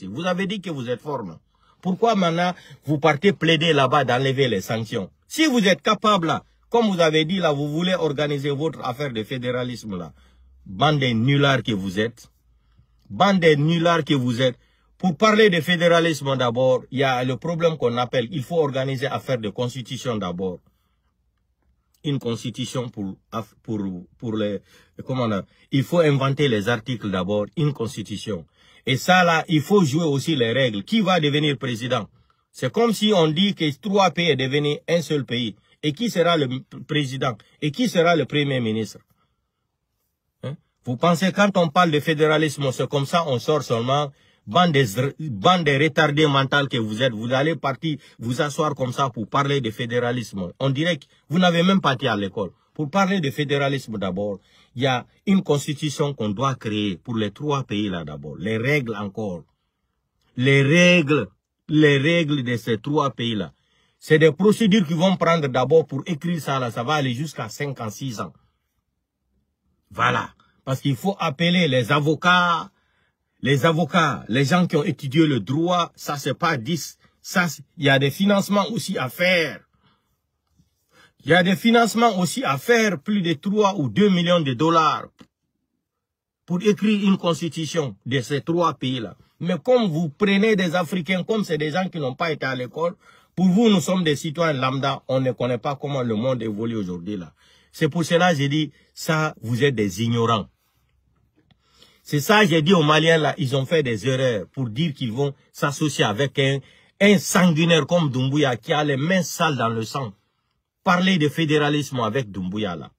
Vous avez dit que vous êtes fort, non? Pourquoi maintenant vous partez plaider là-bas d'enlever les sanctions? Si vous êtes capable là, comme vous avez dit là, vous voulez organiser votre affaire de fédéralisme là, bande de nullards que vous êtes, bande de nullards que vous êtes. Pour parler de fédéralisme d'abord, il y a le problème qu'on appelle, il faut organiser affaire de constitution d'abord. Une constitution pour les, comment on a, il faut inventer les articles d'abord, une constitution. Et ça là, il faut jouer aussi les règles. Qui va devenir président? C'est comme si on dit que 3 pays est devenu un seul pays. Et qui sera le président? Et qui sera le premier ministre? Hein? Vous pensez quand on parle de fédéralisme, c'est comme ça, on sort seulement, bande de retardés mentaux que vous êtes, vous allez partir vous asseoir comme ça pour parler de fédéralisme. On dirait que vous n'avez même pas été à l'école. Pour parler de fédéralisme d'abord, il y a une constitution qu'on doit créer pour les 3 pays là d'abord. Les règles encore. Les règles de ces 3 pays là. C'est des procédures qui vont prendre d'abord pour écrire ça là. Ça va aller jusqu'à 5 ans, 6 ans. Voilà. Parce qu'il faut appeler les avocats, les gens qui ont étudié le droit. Ça c'est pas 10. Ça, il y a des financements aussi à faire. Il y a des financements aussi à faire, plus de 3 ou 2 millions de dollars pour écrire une constitution de ces 3 pays-là. Mais comme vous prenez des Africains, comme c'est des gens qui n'ont pas été à l'école, pour vous, nous sommes des citoyens lambda, on ne connaît pas comment le monde évolue aujourd'hui là. C'est pour cela que j'ai dit, ça, vous êtes des ignorants. C'est ça que j'ai dit aux Maliens là, ils ont fait des erreurs pour dire qu'ils vont s'associer avec un sanguinaire comme Doumbouya qui a les mains sales dans le sang. Parler de fédéralisme avec Doumbouya là.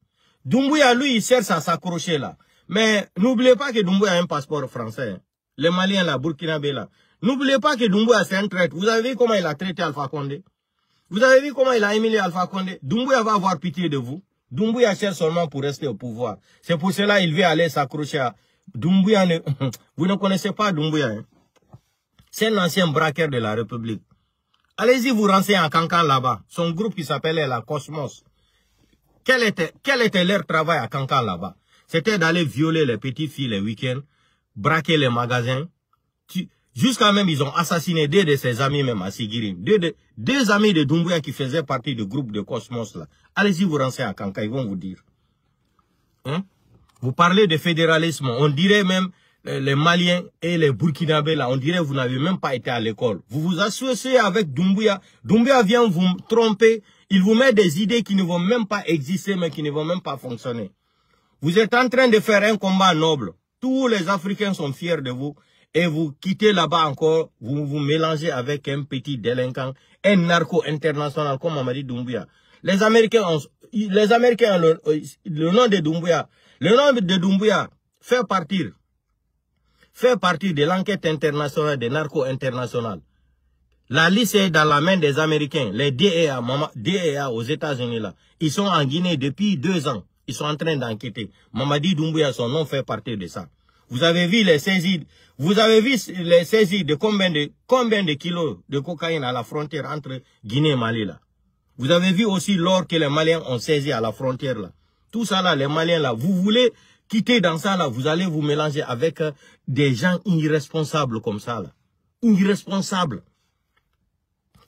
Doumbouya, lui, il cherche à s'accrocher là. Mais n'oubliez pas que Doumbouya a un passeport français. Hein. Les Maliens là, Burkinabé là. N'oubliez pas que Doumbouya c'est un traître. Vous avez vu comment il a traité Alpha Condé? Vous avez vu comment il a humilié Alpha Condé? Doumbouya va avoir pitié de vous. Doumbouya cherche seulement pour rester au pouvoir. C'est pour cela qu'il veut aller s'accrocher à Doumbouya. Vous ne connaissez pas Doumbouya. Hein? C'est un ancien braqueur de la République. Allez-y vous renseigner à Kankan là-bas. Son groupe qui s'appelait la Cosmos. Quel était leur travail à Kankan là-bas? C'était d'aller violer les petites filles les week-ends, braquer les magasins. Jusqu'à même, ils ont assassiné 2 de ses amis même à Sigirim. 2 amis de Doumbouya qui faisaient partie du groupe de Cosmos là. Allez-y vous renseigner à Kankan, ils vont vous dire. Hein? Vous parlez de fédéralisme, on dirait même... Les Maliens et les Burkinabés là, on dirait que vous n'avez même pas été à l'école. Vous vous associez avec Doumbouya. Doumbouya vient vous tromper. Il vous met des idées qui ne vont même pas exister, mais qui ne vont même pas fonctionner. Vous êtes en train de faire un combat noble. Tous les Africains sont fiers de vous. Et vous quittez là-bas encore, vous vous mélangez avec un petit délinquant, un narco international comme Mamadi Doumbouya. Les Américains ont le nom de Doumbouya. Le nom de Doumbouya fait partie de l'enquête internationale des narcos internationales. La liste est dans la main des Américains, les DEA aux États-Unis là. Ils sont en Guinée depuis 2 ans. Ils sont en train d'enquêter. Mamadi Doumbouya, son nom fait partie de ça. Vous avez vu les saisies de combien de kilos de cocaïne à la frontière entre Guinée et Mali là. Vous avez vu aussi l'or que les Maliens ont saisi à la frontière là. Tout ça là, les Maliens là, vous voulez quitter dans ça là, vous allez vous mélanger avec des gens irresponsables comme ça là. Irresponsables.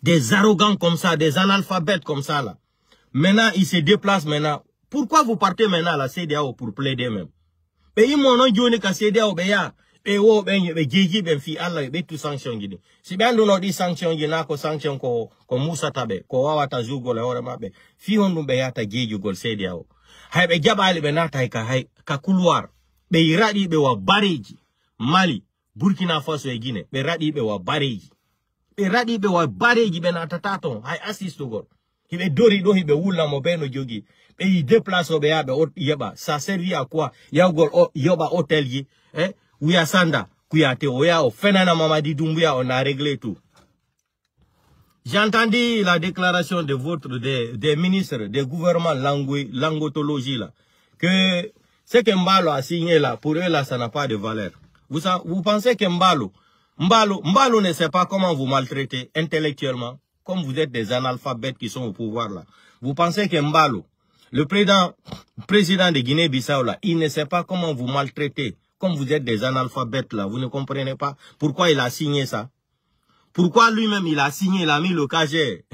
Des arrogants comme ça, des analphabètes comme ça là. Maintenant, ils se déplacent maintenant. Pourquoi vous partez maintenant à la CEDEAO pour plaider même? Mais ils m'ont dit que CEDEAO beya et wo ben jeji ben fi Allah be tout sanction gidi. Si ben do di sanction gina ko sanction ko Musa tabe ko wawata jugo le hore mabbe. Fi hondu beya ta jeji gol CEDEAO. Haybe jabali be nata ka couloir be iradi be wa bareji Mali Burkina Faso e Guinée be radi be wa bareji be nata taton hay assist gol hibe dori do hibe wula mo beno jogi be yi déplace be ya be yeba ça servi à quoi ya gol yoba hôtel yi Ouya Sanda kuyate oya o fenana Mamadi Doumbouya on a réglé tout. J'ai entendu la déclaration de des ministres des gouvernements langotologie là, que ce que Mbalo a signé là, pour eux là, ça n'a pas de valeur. Vous pensez que Mbalo ne sait pas comment vous maltraiter intellectuellement, comme vous êtes des analphabètes qui sont au pouvoir là. Vous pensez que Mbalo, le président de Guinée-Bissau là, il ne sait pas comment vous maltraiter, Comme vous êtes des analphabètes là, vous ne comprenez pas pourquoi il a signé ça. Pourquoi lui-même il a signé, il a mis le cachet.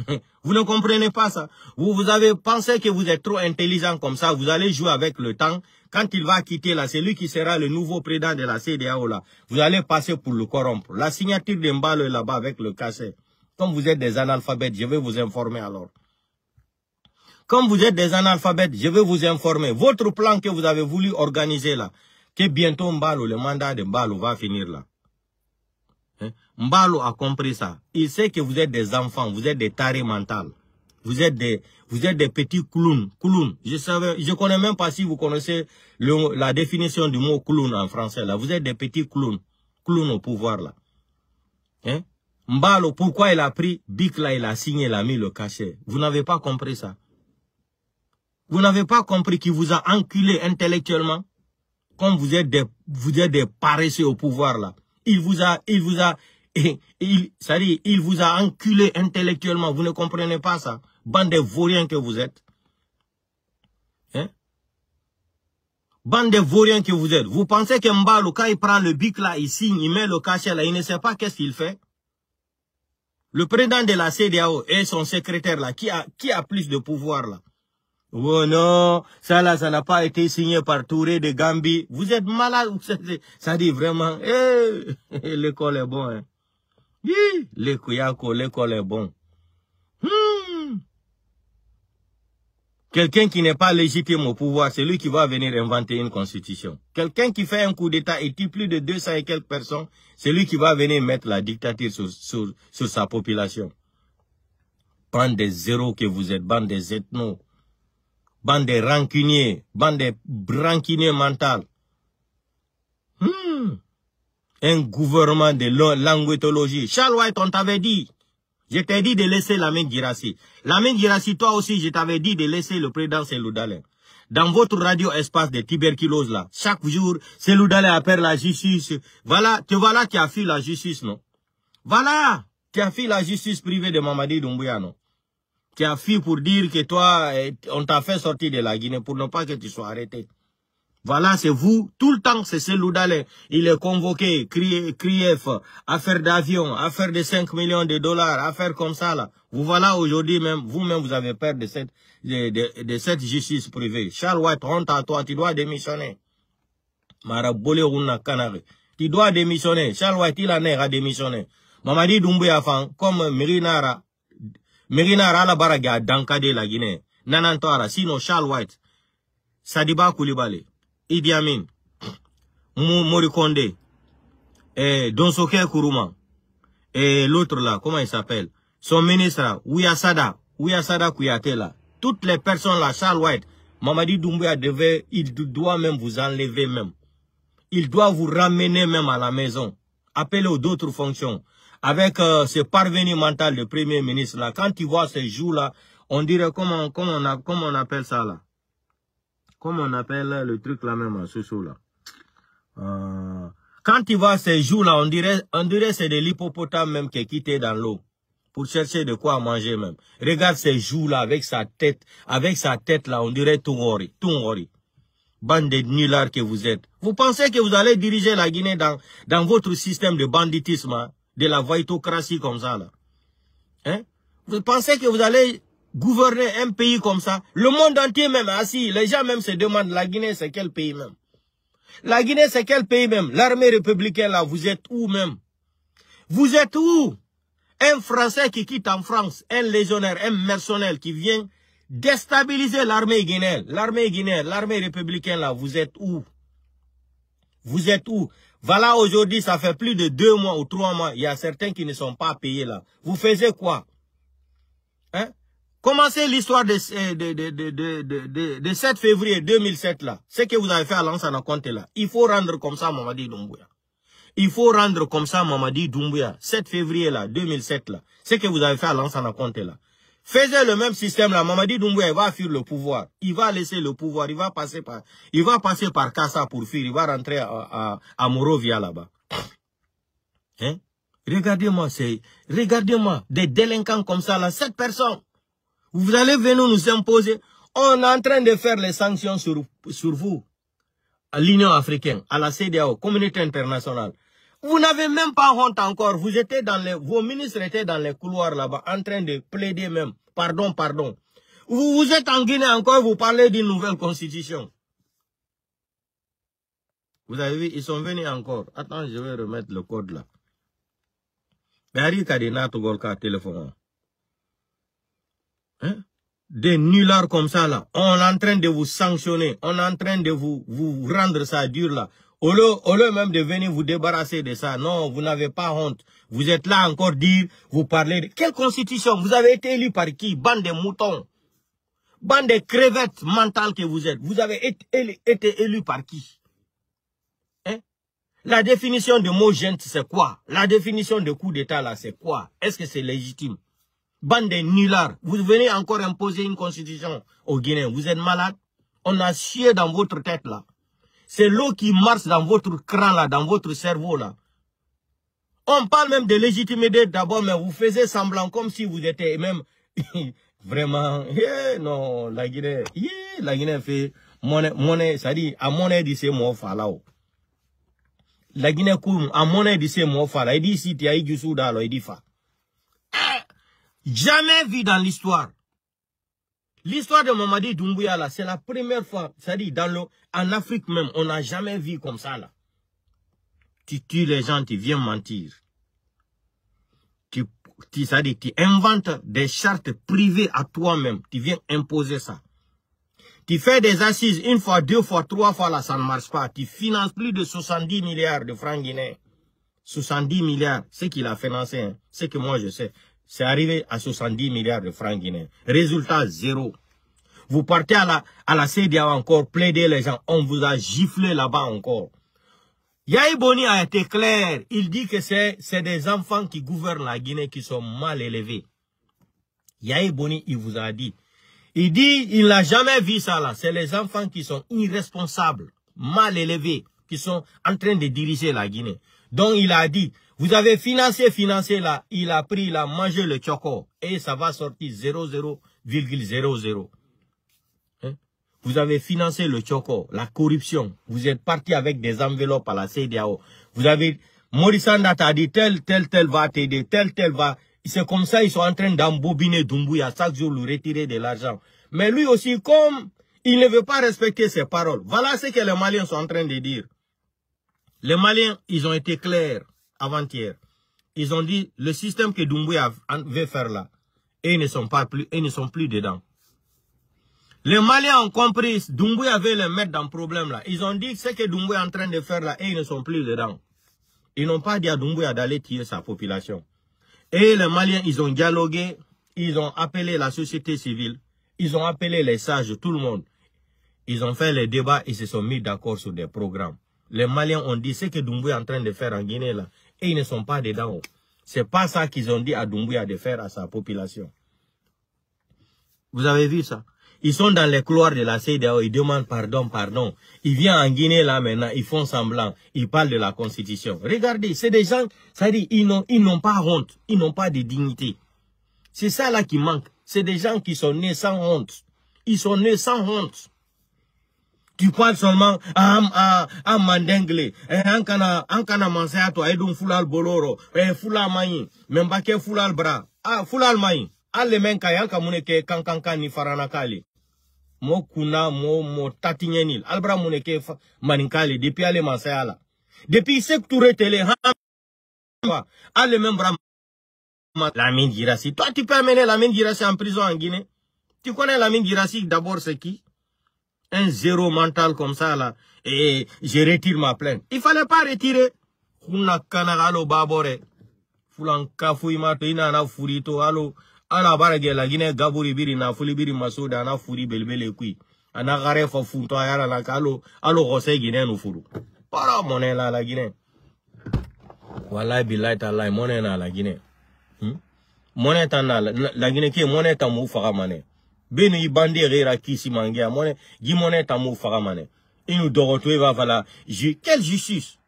Vous ne comprenez pas ça. Vous avez pensé que vous êtes trop intelligent comme ça, vous allez jouer avec le temps. Quand il va quitter là, c'est lui qui sera le nouveau président de la CEDEAO là. Vous allez passer pour le corrompre. La signature d'Embalo est là-bas avec le cachet. Comme vous êtes des analphabètes, je vais vous informer alors. Comme vous êtes des analphabètes, je vais vous informer. Votre plan que vous avez voulu organiser là, que bientôt Mbalo, le mandat de Mbalo va finir là. Mbalo a compris ça. Il sait que vous êtes des enfants, vous êtes des tarés mentales. Vous êtes des petits clowns. Je connais même pas si vous connaissez la définition du mot clown en français là. Vous êtes des petits clowns. Clowns au pouvoir là. Mbalo, pourquoi il a pris Bic là, il a signé, il a mis le cachet. Vous n'avez pas compris ça. Vous n'avez pas compris qu'il vous a enculé intellectuellement. Comme vous êtes des paresseux au pouvoir là. Il vous a enculé intellectuellement. Vous ne comprenez pas ça. Bande de vauriens que vous êtes. Bande de vauriens que vous êtes. Vous pensez que Mbalo, quand il prend le bic là, il signe, il met le cachet là, il ne sait pas qu'est-ce qu'il fait. Le président de la CEDEAO et son secrétaire là, qui a plus de pouvoir là. Oh non, ça là, ça n'a pas été signé par Touré de Gambie. Vous êtes malade, ça dit vraiment, l'école est bon, hein. L'école est bon. Quelqu'un qui n'est pas légitime au pouvoir, c'est lui qui va venir inventer une constitution. Quelqu'un qui fait un coup d'État et tue plus de 200 et quelques personnes, c'est lui qui va venir mettre la dictature sur sa population. Bande des zéros que vous êtes, bande des ethnos. Bande de rancuniers, bande de rancuniers mentaux. Un gouvernement de languetologie. Charles White, on t'avait dit. Je t'ai dit de laisser Lamine Guirassy. Lamine Guirassy, toi aussi, je t'avais dit de laisser le président Cellou Dalein. Dans votre radio espace de tuberculose là, chaque jour, Cellou Dalein appelle la justice. Voilà, tu as fui la justice, non? Voilà, tu as fui la justice privée de Mamadi Doumbouya, non? Tu as fui pour dire que toi, on t'a fait sortir de la Guinée pour ne pas que tu sois arrêté. Voilà, c'est vous. Tout le temps, c'est Cellou Dalein. Il est convoqué, CRIEF, affaire d'avion, affaire de 5 millions de dollars, affaire comme ça, là. Vous voilà aujourd'hui même, vous-même, vous avez peur de cette justice privée. Charles White, honte à toi, tu dois démissionner. Marabole Runa Kanare. Tu dois démissionner. Charles White, il en est à démissionner. Mamadi Doumbouya, comme Mirinara la baraga dankade la Guinée. Nanantara, sinon Charles White, Sadiba Koulibaly, Idi Amin, Mori Kondé, Donsoke Kourouma, et l'autre là, comment il s'appelle? Son ministre, Ouyasada Kouyaté là. Toutes les personnes là, Charles White, Mamadi Doumbouya il doit même vous enlever même. Il doit vous ramener même à la maison. Appelez aux d'autres fonctions. Avec ce parvenu mental de premier ministre là, quand tu vois ces jours-là, on dirait comment on appelle ça là? Comment on appelle le truc là même à ce là? Quand tu vois ces jours-là, on dirait c'est de l'hippopotame même qui est quitté dans l'eau pour chercher de quoi manger même. Regarde ces jours-là avec sa tête là, on dirait Tungori. Bande de nullards que vous êtes. Vous pensez que vous allez diriger la Guinée dans votre système de banditisme, hein? De la voïtocratie comme ça là. Vous pensez que vous allez gouverner un pays comme ça? Le monde entier même assis, les gens même se demandent, la Guinée c'est quel pays même? La Guinée c'est quel pays même? L'armée républicaine là, vous êtes où même? Vous êtes où? Un Français qui quitte en France, un légionnaire, un mercenaire qui vient déstabiliser l'armée guinéenne. L'armée républicaine là, vous êtes où? Vous êtes où? Voilà, aujourd'hui, ça fait plus de 2 mois ou 3 mois. Il y a certains qui ne sont pas payés là. Vous faisiez quoi? Commencez l'histoire de 7 février 2007 là. Ce que vous avez fait à Lansana Conté là. Il faut rendre comme ça Mamadi Doumbouya. 7 février là, 2007 là. Ce que vous avez fait à Lansana Conté là. Faisez le même système là. Mamadi Doumbouya va fuir le pouvoir. Il va laisser le pouvoir. Il va passer par Kassa pour fuir. Il va rentrer à Morovia là-bas. Regardez-moi, des délinquants comme ça là. 7 personnes. Vous allez venir nous imposer. On est en train de faire les sanctions sur vous. à l'Union africaine, à la CEDEAO, communauté internationale. Vous n'avez même pas honte encore. Vous étiez vos ministres étaient dans les couloirs là-bas, en train de plaider même. Pardon, pardon. Vous êtes en Guinée encore, vous parlez d'une nouvelle constitution. Vous avez vu, ils sont venus encore. Attends, je vais remettre le code là. Téléphone. Hein? Des nullards comme ça là. On est en train de vous sanctionner. On est en train de vous rendre ça dur là. Au lieu même de venir vous débarrasser de ça. Non, vous n'avez pas honte. Vous êtes là encore dire, vous parlez de... Quelle constitution? Vous avez été élu par qui? Bande de moutons. Bande de crevettes mentales que vous êtes. Vous avez été élu par qui? Hein? La définition de mot gente, c'est quoi? La définition de coup d'état là, c'est quoi? Est-ce que c'est légitime? Bande de nullards. Vous venez encore imposer une constitution aux Guinéens. Vous êtes malade? On a chié dans votre tête là. C'est l'eau qui marche dans votre crâne là, dans votre cerveau là. On parle même de légitimité d'abord, mais vous faisiez semblant comme si vous étiez même vraiment. Non, la Guinée fait monnaie, ça dit à monnaie de ces mots là. La Guinée coule à monnaie de ces mots là. Il dit si tu as eu du souda, il dit fa. Jamais vu dans l'histoire. L'histoire de Mamadi Doumbouya, là, c'est la première fois, c'est-à-dire en Afrique même, on n'a jamais vu comme ça, là. Tu tues les gens, tu viens mentir. Tu inventes des chartes privées à toi-même, tu viens imposer ça. Tu fais des assises une fois, deux fois, trois fois, là, ça ne marche pas. Tu finances plus de 70 milliards de francs guinéens. 70 milliards, c'est qu'il a financé, hein. C'est que moi je sais. C'est arrivé à 70 milliards de francs guinéens. Résultat, zéro. Vous partez à la CEDEAO encore, plaider les gens. On vous a giflé là-bas encore. Yahi Boni a été clair. Il dit que c'est des enfants qui gouvernent la Guinée qui sont mal élevés. Yahi Boni, il vous a dit. Il dit, il n'a jamais vu ça là. C'est les enfants qui sont irresponsables, mal élevés, qui sont en train de diriger la Guinée. Donc il a dit, vous avez financé là, il a pris, il a mangé le choco et ça va sortir 0,00. Hein? Vous avez financé le choco, la corruption. Vous êtes parti avec des enveloppes à la CEDEAO. Vous avez, Maurice Andata a dit tel va t'aider, tel va. C'est comme ça, ils sont en train d'embobiner Doumbouya, chaque jour lui retirer de l'argent. Mais lui aussi, comme il ne veut pas respecter ses paroles, voilà ce que les Maliens sont en train de dire. Les Maliens, ils ont été clairs avant-hier. Ils ont dit le système que Doumbouya veut faire là, et ils ne sont plus dedans. Les Maliens ont compris, Doumbouya veut les mettre dans le problème là. Ils ont dit ce que Doumbouya est en train de faire là, et ils ne sont plus dedans. Ils n'ont pas dit à Doumbouya d'aller tuer sa population. Et les Maliens, ils ont dialogué, ils ont appelé la société civile, ils ont appelé les sages, tout le monde. Ils ont fait les débats et se sont mis d'accord sur des programmes. Les Maliens ont dit ce que Doumbouya est en train de faire en Guinée là, et ils ne sont pas dedans. C'est pas ça qu'ils ont dit à Doumbouya de faire à sa population. Vous avez vu ça? Ils sont dans les couloirs de la CEDEAO, ils demandent pardon. Ils viennent en Guinée là maintenant, ils font semblant, ils parlent de la constitution. Regardez, c'est des gens, ça dit, ils n'ont pas honte, ils n'ont pas de dignité. C'est ça là qui manque. C'est des gens qui sont nés sans honte. Ils sont nés sans honte. Tu parles seulement à Mandengle, Ankana Manseato, Edun Fulal Boloro, Fulal Maï, Membake Fulal Bra, Fulal Maï, Alle Menka Yanka Muneke, Kankanka ni Faranakali. Mo Kuna, mo Tatinyenil, Albra Muneke Maninkali, depuis Ale Manseala. Depuis Sectouré Télé, Alle Membra Lamine Girassi. Toi, tu peux amener Lamine Girassi en prison en Guinée. Tu connais Lamine Girassi, d'abord, c'est qui? Un zéro mental comme ça, là. Et je retire ma plainte. Il fallait pas retirer. Kuna kanagalo babore. Fulan kafui mato ina na furito alo. Ala barage la Guinée gaburi biri na fuli biri masoda na furi belbele kui. Ana gare fa funto ayala la kalo. Alo rose Guinée no furu. Para monnaie la Guinée. Wallahi billahi ta'ala monnaie na la Guinée. Monnaie tana la Guinée qui est monnaie tamu faramane. Benu i bandi rera kisi mangia monnaie gi monnaie tamu faramane. Et nous dorotwe va voilà. Quelle justice?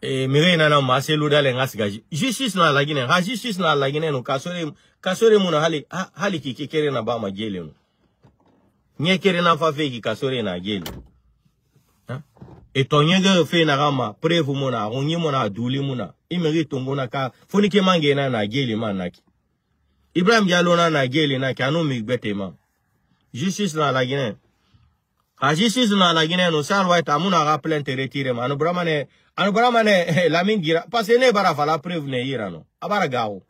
Et mire nana maselu dale ngasigaji. Justice na la Guinée. Ha justice na la Guinée no kasore muna hali kikere na ba ma gele no. Nye kere na fa fe ki kasore na gele. Et ton yenge fait narama, preuve mona, on y mona, douli mona, il mérite ton gonaka, fonike mangena na geli manaki. Ibrahim Diallo na geli na kano migbetema. Justice na la Guinée. A justice na la Guinée, no salwa ta muna rappelé te retirer ma. Anu bramane, la mingira, parce que ne bara fala preuve ne irano. Abara gao.